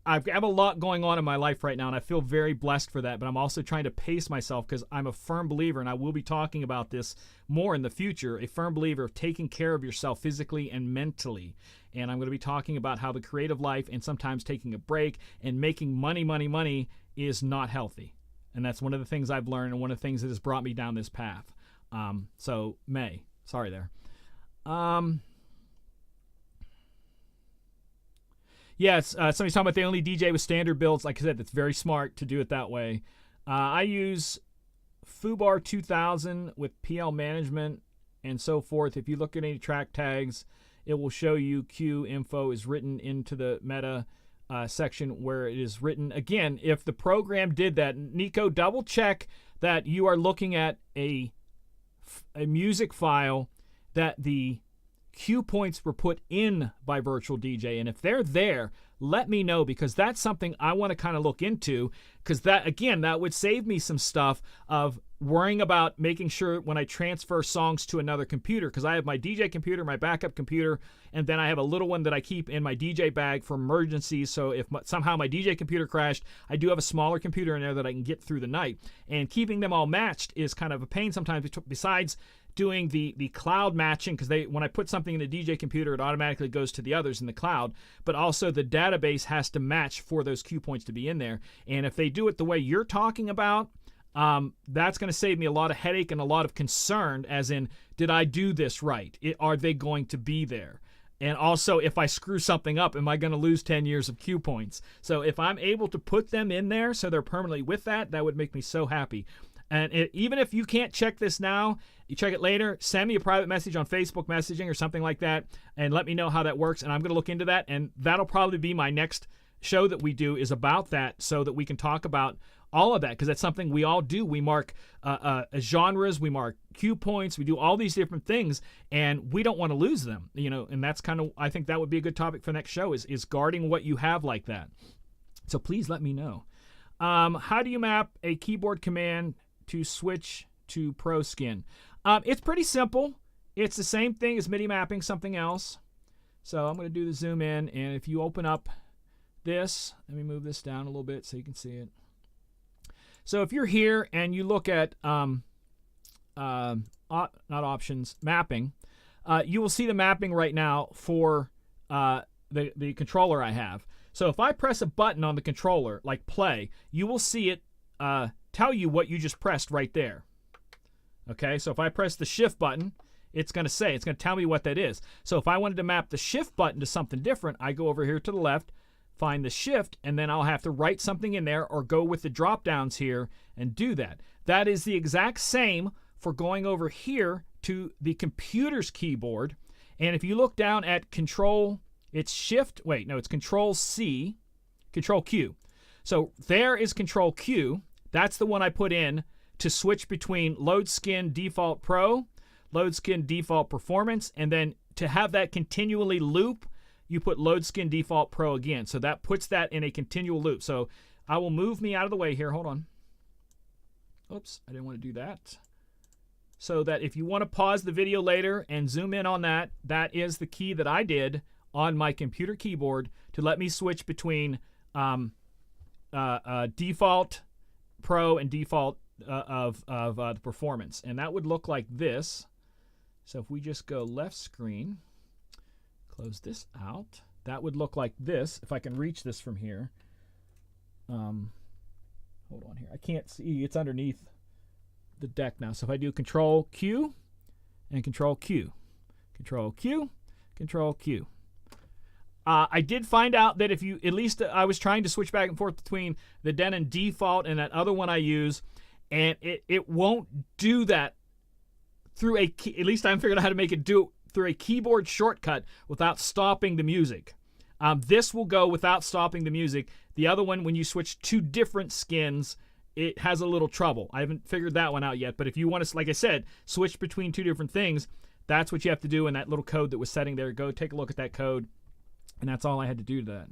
have a lot going on in my life right now, and I feel very blessed for that. But I'm also trying to pace myself because I'm a firm believer, and I will be talking about this more in the future, a firm believer of taking care of yourself physically and mentally. And I'm going to be talking about how the creative life and sometimes taking a break and making money is not healthy. And that's one of the things I've learned and one of the things that has brought me down this path. So May, sorry there. Yes, somebody's talking about they only DJ with standard builds. Like I said, that's very smart to do it that way. I use Foobar 2000 with PL management and so forth. If you look at any track tags, it will show you Q info is written into the meta section where it is written. Again, if the program did that, Nico, double check that you are looking at a music file that the cue points were put in by Virtual DJ, and if they're there, let me know, because that's something I want to kind of look into, because that, again, that would save me some stuff of worrying about making sure when I transfer songs to another computer, because I have my DJ computer, my backup computer, and then I have a little one that I keep in my DJ bag for emergencies. So if somehow my DJ computer crashed, I do have a smaller computer in there that I can get through the night. And keeping them all matched is kind of a pain sometimes, besides doing the cloud matching, because when I put something in the DJ computer, it automatically goes to the others in the cloud, but also the database has to match for those cue points to be in there. And if they do it the way you're talking about, that's going to save me a lot of headache and a lot of concern, as in, did I do this right? Are they going to be there? And also, if I screw something up, am I going to lose 10 years of cue points? So if I'm able to put them in there so they're permanently with that would make me so happy. And even if you can't check this now, you check it later, send me a private message on Facebook messaging or something like that, and let me know how that works, and I'm going to look into that, and that'll probably be my next show that we do, is about that, so that we can talk about all of that, because that's something we all do. We mark genres, we mark cue points, we do all these different things, and we don't want to lose them, and that's kind of, I think that would be a good topic for the next show, is guarding what you have like that. So please let me know. How do you map a keyboard command to switch to Pro Skin? It's pretty simple. It's the same thing as MIDI mapping something else. So I'm going to do the zoom in, and if you open up this, let me move this down a little bit so you can see it. So if you're here and you look at not options, mapping, you will see the mapping right now for the controller I have. So if I press a button on the controller, like play, you will see it tell you what you just pressed right there. Okay, so if I press the shift button, it's going to tell me what that is. So if I wanted to map the shift button to something different, I go over here to the left, find the shift, and then I'll have to write something in there or go with the drop downs here and do that. That is the exact same for going over here to the computer's keyboard. And if you look down at it's Control C, Control Q. So there is Control Q. That's the one I put in to switch between Load Skin Default Pro, Load Skin Default Performance, and then to have that continually loop, you put Load Skin Default Pro again. So that puts that in a continual loop. So I will move me out of the way here. Hold on. Oops, I didn't want to do that. So that if you want to pause the video later and zoom in on that, that is the key that I did on my computer keyboard to let me switch between default Pro and default of the performance. And that would look like this. So if we just go left screen, close this out, that would look like this. If I can reach this from here. Hold on here. I can't see. It's underneath the deck now. So if I do Control Q and Control Q, Control Q, Control Q. I did find out that if you, at least I was trying to switch back and forth between the Denon default and that other one I use, and it won't do that through a key. At least I figured out how to make it do it through a keyboard shortcut without stopping the music. This will go without stopping the music. The other one, when you switch two different skins, it has a little trouble. I haven't figured that one out yet. But if you want to, like I said, switch between two different things, that's what you have to do in that little code that was setting there. Go take a look at that code. And that's all I had to do to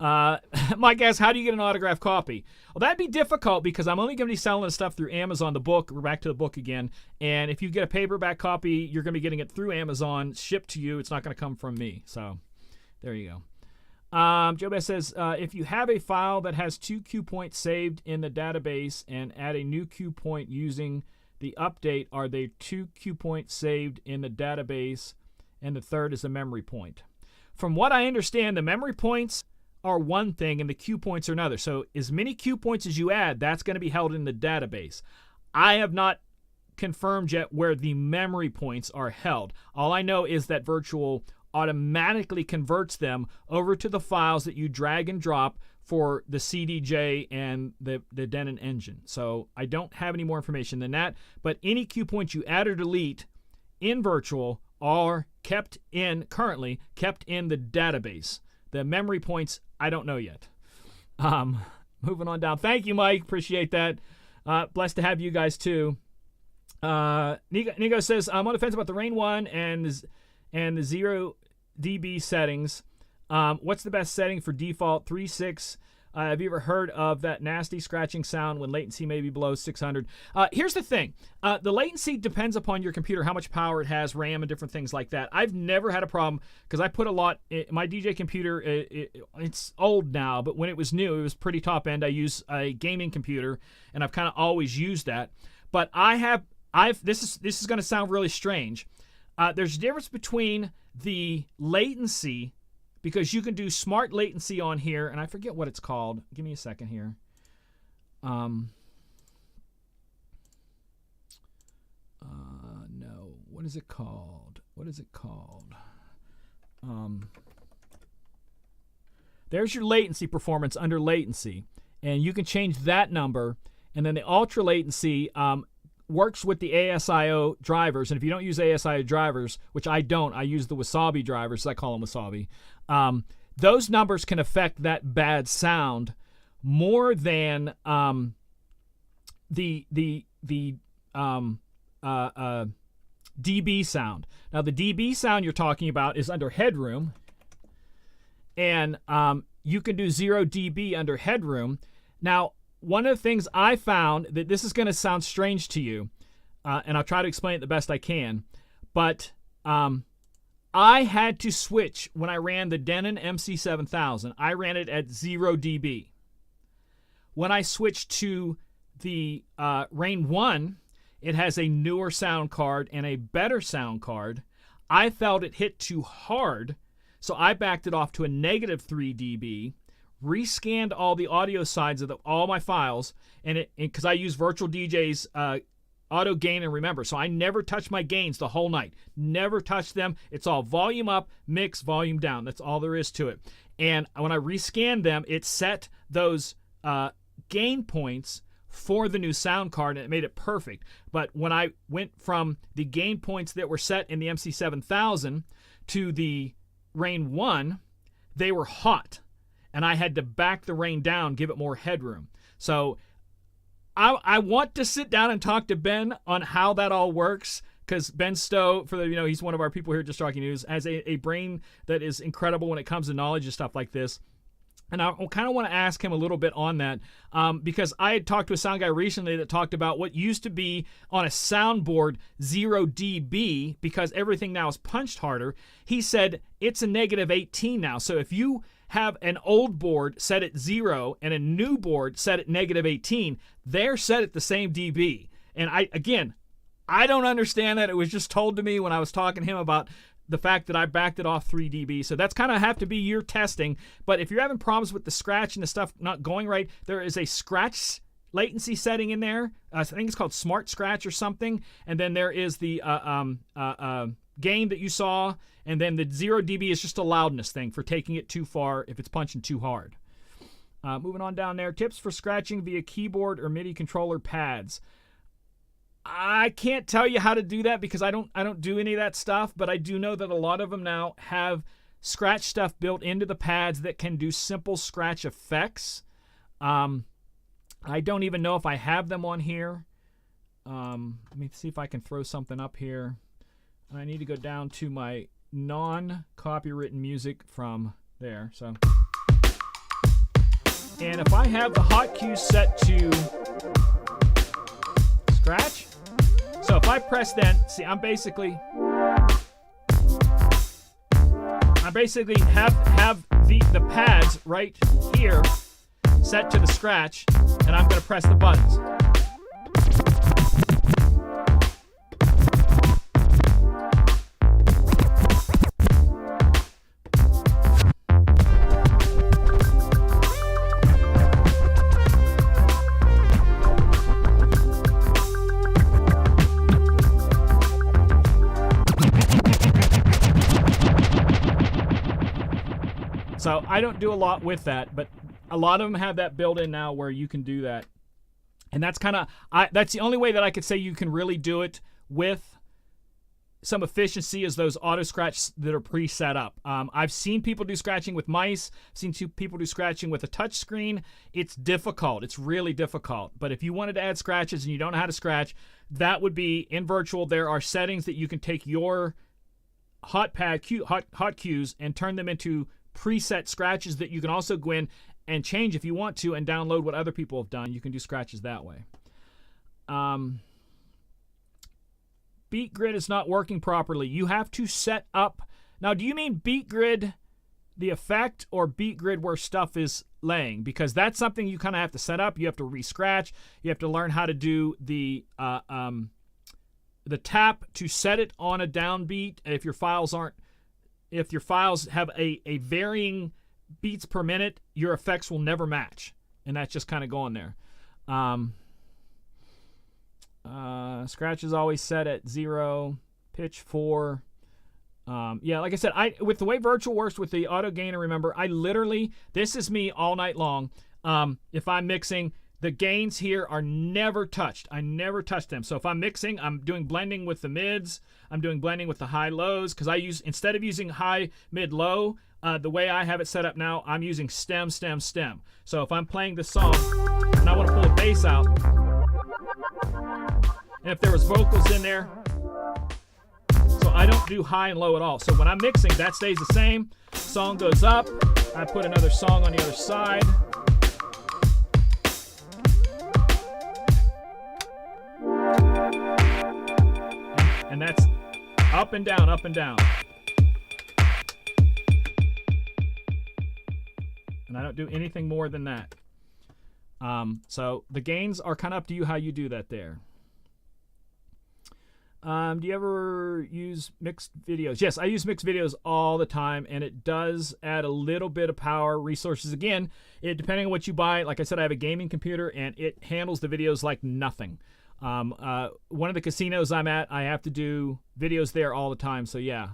that. Mike asks, how do you get an autographed copy? Well, that'd be difficult because I'm only going to be selling this stuff through Amazon, the book. We're back to the book again. And if you get a paperback copy, you're going to be getting it through Amazon, shipped to you. It's not going to come from me. So there you go. Joe Best says, if you have a file that has 2 cue points saved in the database and add a new cue point using the update, are there 2 cue points saved in the database and the third is a memory point? From what I understand, the memory points are one thing and the cue points are another. So as many cue points as you add, that's going to be held in the database. I have not confirmed yet where the memory points are held. All I know is that Virtual automatically converts them over to the files that you drag and drop for the CDJ and the Denon engine. So I don't have any more information than that, but any cue points you add or delete in Virtual are currently kept in the database. The memory points, I don't know yet. Moving on down. Thank you, Mike. Appreciate that. Blessed to have you guys too. Nico says, I'm on the fence about the Rain 1 and the 0 dB settings. What's the best setting for default 3.6? Have you ever heard of that nasty scratching sound when latency may be below 600? Here's the thing. The latency depends upon your computer, how much power it has, RAM, and different things like that. I've never had a problem because I put a lot in my DJ computer. It's old now, but when it was new, it was pretty top end. I use a gaming computer, and I've kind of always used that. But this is going to sound really strange. There's a difference between the latency, because you can do smart latency on here, and I forget what it's called. Give me a second here. No. What is it called? There's your latency performance under latency, and you can change that number. And then the ultra latency works with the ASIO drivers. And if you don't use ASIO drivers, which I don't, I use the Wasabi drivers. I call them Wasabi. Those numbers can affect that bad sound more than the dB sound. Now the dB sound you're talking about is under headroom, and you can do 0 dB under headroom. Now one of the things I found, that this is going to sound strange to you, and I'll try to explain it the best I can, but I had to switch when I ran the Denon MC7000. I ran it at 0 dB. When I switched to the Rain 1, it has a newer sound card and a better sound card. I felt it hit too hard, so I backed it off to a negative 3 dB, rescanned all the audio sides of all my files, and because I use Virtual DJ's auto gain and remember, so I never touch my gains the whole night. Never touch them. It's all volume up, mix, volume down. That's all there is to it. And when I rescanned them, it set those gain points for the new sound card, and it made it perfect. But when I went from the gain points that were set in the MC7000 to the Rain 1, they were hot, and I had to back the Rain down, give it more headroom. So I want to sit down and talk to Ben on how that all works, because Ben Stowe, he's one of our people here at Just Talking News, has a brain that is incredible when it comes to knowledge and stuff like this. And I kind of want to ask him a little bit on that because I had talked to a sound guy recently that talked about what used to be on a soundboard 0 dB because everything now is punched harder. He said it's a negative 18 now. So if you have an old board set at 0 and a new board set at negative 18, they're set at the same dB. And I don't understand that. It was just told to me when I was talking to him about the fact that I backed it off 3 dB. So that's kind of have to be your testing. But if you're having problems with the scratch and the stuff not going right, there is a scratch latency setting in there. I think it's called Smart Scratch or something. And then there is the gain that you saw. And then the 0 dB is just a loudness thing for taking it too far if it's punching too hard. Moving on down there. Tips for scratching via keyboard or MIDI controller pads. I can't tell you how to do that because I don't do any of that stuff, but I do know that a lot of them now have scratch stuff built into the pads that can do simple scratch effects. I don't even know if I have them on here. Let me see if I can throw something up here. I need to go down to my non-copywritten music from there. So, and if I have the hotkeys set to scratch, so if I press then, see, I'm basically have the pads right here set to the scratch, and I'm going to press the buttons. So I don't do a lot with that, but a lot of them have that built in now where you can do that. And that's kind of, that's the only way that I could say you can really do it with some efficiency is those auto scratch that are pre-set up. I've seen people do scratching with mice. I've seen people do scratching with a touch screen. It's difficult. It's really difficult. But if you wanted to add scratches and you don't know how to scratch, that would be in virtual. There are settings that you can take your hot cues and turn them into preset scratches that you can also go in and change if you want to and download what other people have done. You can do scratches that way. Beat grid is not working properly. You have to set up. Now, do you mean beat grid the effect or beat grid where stuff is laying? Because that's something you kind of have to set up. You have to re-scratch. You have to learn how to do the tap to set it on a downbeat. If your files have a varying beats per minute, your effects will never match. And that's just kind of going there. Scratch is always set at 0, pitch 4. Yeah, like I said, with the way virtual works with the auto gainer, remember, this is me all night long. If I'm mixing, the gains here are never touched. I never touch them. So if I'm mixing, I'm doing blending with the mids. I'm doing blending with the high lows because instead of using high, mid, low, the way I have it set up now, I'm using stem, stem, stem. So if I'm playing this song and I want to pull a bass out, and if there was vocals in there, so I don't do high and low at all. So when I'm mixing, that stays the same. Song goes up. I put another song on the other side. And that's up and down, up and down. And I don't do anything more than that. So the gains are kind of up to you how you do that there. Do you ever use mixed videos? Yes, I use mixed videos all the time, and it does add a little bit of power resources. Again, depending on what you buy, like I said, I have a gaming computer, and it handles the videos like nothing. One of the casinos I'm at, I have to do videos there all the time. So yeah,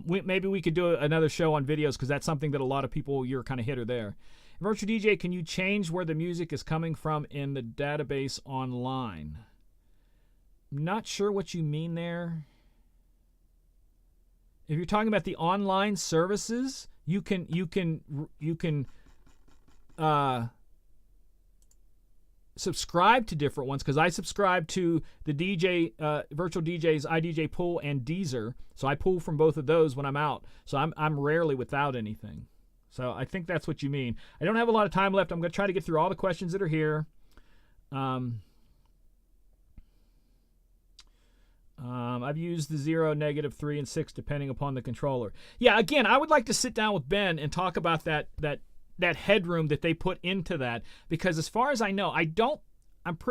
maybe we could do another show on videos because that's something that a lot of people, you're kind of hitter there. Virtual DJ, can you change where the music is coming from in the database online? Not sure what you mean there. If you're talking about the online services, you can subscribe to different ones because I subscribe to the DJ virtual DJs, iDJ Pool and Deezer, so I pull from both of those when I'm out. So I'm rarely without anything. So I think that's what you mean. I don't have a lot of time left. I'm going to try to get through all the questions that are here. I've used the 0, -3, and 6 depending upon the controller. Yeah, again, I would like to sit down with Ben and talk about that headroom that they put into that, because as far as I know, I'm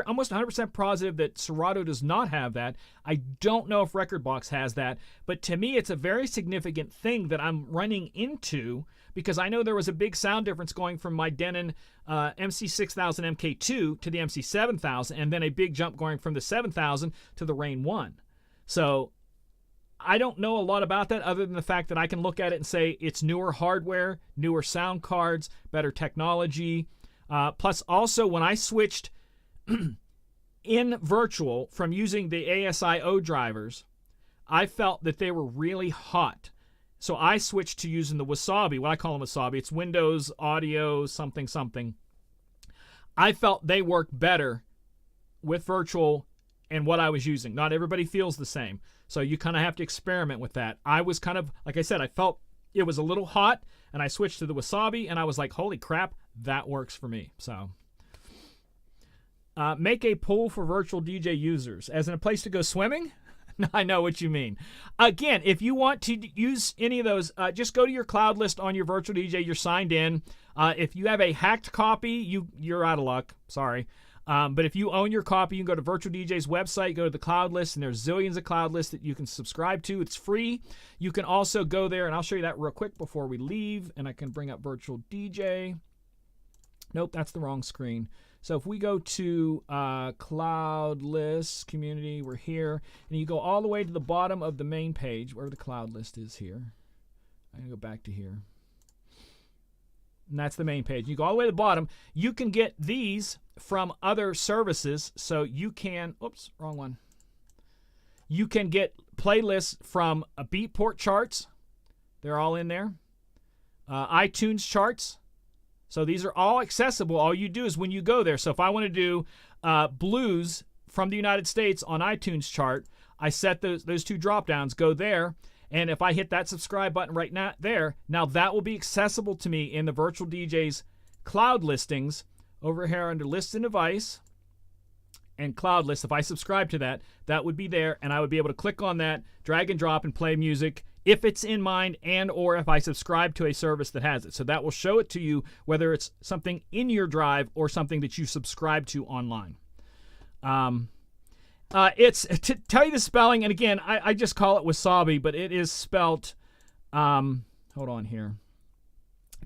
almost 100% positive that Serato does not have that. I don't know if Rekordbox has that, but to me it's a very significant thing that I'm running into, because I know there was a big sound difference going from my Denon MC6000 MK2 to the MC7000, and then a big jump going from the 7000 to the Rain 1. So I don't know a lot about that other than the fact that I can look at it and say it's newer hardware, newer sound cards, better technology. Plus also when I switched in virtual from using the ASIO drivers, I felt that they were really hot. So I switched to using the Wasabi. Well, I call them Wasabi. It's Windows Audio something something. I felt they work better with virtual and what I was using. Not everybody feels the same. So you kind of have to experiment with that. I was kind of, like I said, I felt it was a little hot, and I switched to the Wasabi, and I was like, holy crap, that works for me. So make a pool for virtual DJ users. As in a place to go swimming? I know what you mean. Again, if you want to use any of those, just go to your cloud list on your virtual DJ. You're signed in. If you have a hacked copy, you're out of luck. Sorry. But if you own your copy, you can go to Virtual DJ's website, go to the cloud list, and there's zillions of cloud lists that you can subscribe to. It's free. You can also go there, and I'll show you that real quick before we leave, and I can bring up Virtual DJ. Nope, that's the wrong screen. So if we go to cloud lists, community, we're here, and you go all the way to the bottom of the main page, where the cloud list is here. I'm going to go back to here. And that's the main page. You go all the way to the bottom. You can get these from other services. So you can, oops, wrong one. You can get playlists from Beatport charts. They're all in there. iTunes charts. So these are all accessible. All you do is when you go there. So if I want to do blues from the United States on iTunes chart, I set those two drop downs, go there. And if I hit that subscribe button right now that will be accessible to me in the Virtual DJ's cloud listings over here under List and Device and Cloud List. If I subscribe to that, that would be there, and I would be able to click on that, drag and drop, and play music if it's in mind, and or if I subscribe to a service that has it. So that will show it to you whether it's something in your drive or something that you subscribe to online. It's to tell you the spelling, and again, I just call it Wasabi, but it is spelt, hold on here,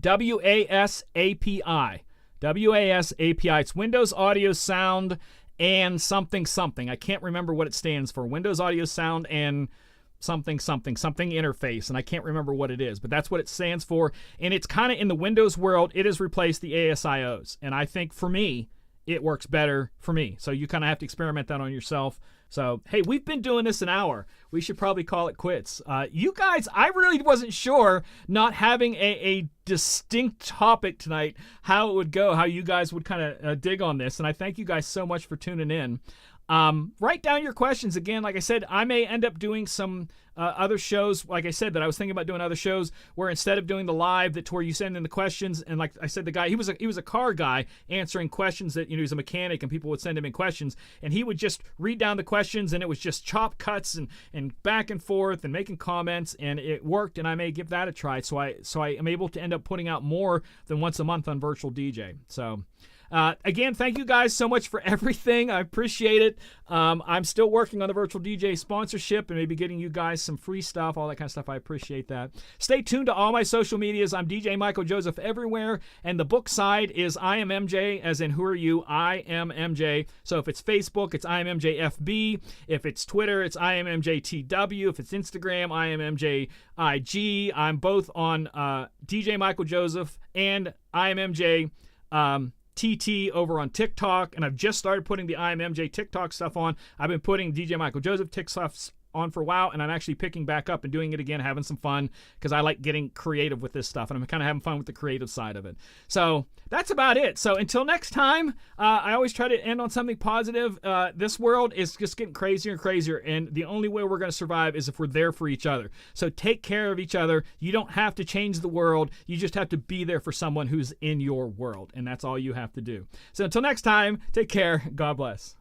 W-A-S-A-P-I. W-A-S-A-P-I. It's Windows Audio Sound and something something. I can't remember what it stands for. Windows Audio Sound and something interface, and I can't remember what it is, but that's what it stands for, and it's kind of in the Windows world. It has replaced the ASIOs, and I think for me, it works better for me. So you kind of have to experiment that on yourself. So, hey, we've been doing this an hour. We should probably call it quits. You guys, I really wasn't sure, not having a distinct topic tonight, how it would go, how you guys would kind of dig on this. And I thank you guys so much for tuning in. Write down your questions. Again, like I said, I may end up doing some other shows. Like I said, that I was thinking about doing other shows where instead of doing the live, that where you send in the questions, and like I said, the guy, he was a car guy answering questions that, he's a mechanic, and people would send him in questions, and he would just read down the questions, and it was just chop cuts and back and forth and making comments, and it worked, and I may give that a try. So I am able to end up putting out more than once a month on Virtual DJ. So again, thank you guys so much for everything. I appreciate it. I'm still working on the Virtual DJ sponsorship and maybe getting you guys some free stuff, all that kind of stuff. I appreciate that. Stay tuned to all my social medias. I'm DJ Michael Joseph everywhere. And the book side is I Am MJ, as in who are you? I Am MJ. So if it's Facebook, it's I Am MJ FB. If it's Twitter, it's I Am MJ TW. If it's Instagram, I Am MJ IG. I'm both on DJ Michael Joseph and I Am MJ TT over on TikTok, and I've just started putting the I Am MJ TikTok stuff on. I've been putting DJ Michael Joseph on for a while, and I'm actually picking back up and doing it again, having some fun, because I like getting creative with this stuff, and I'm kind of having fun with the creative side of it. So that's about it. So until next time, I always try to end on something positive. This world is just getting crazier and crazier, and the only way we're going to survive is if we're there for each other. So take care of each other. You don't have to change the world. You just have to be there for someone who's in your world, and that's all you have to do. So until next time, take care. God bless.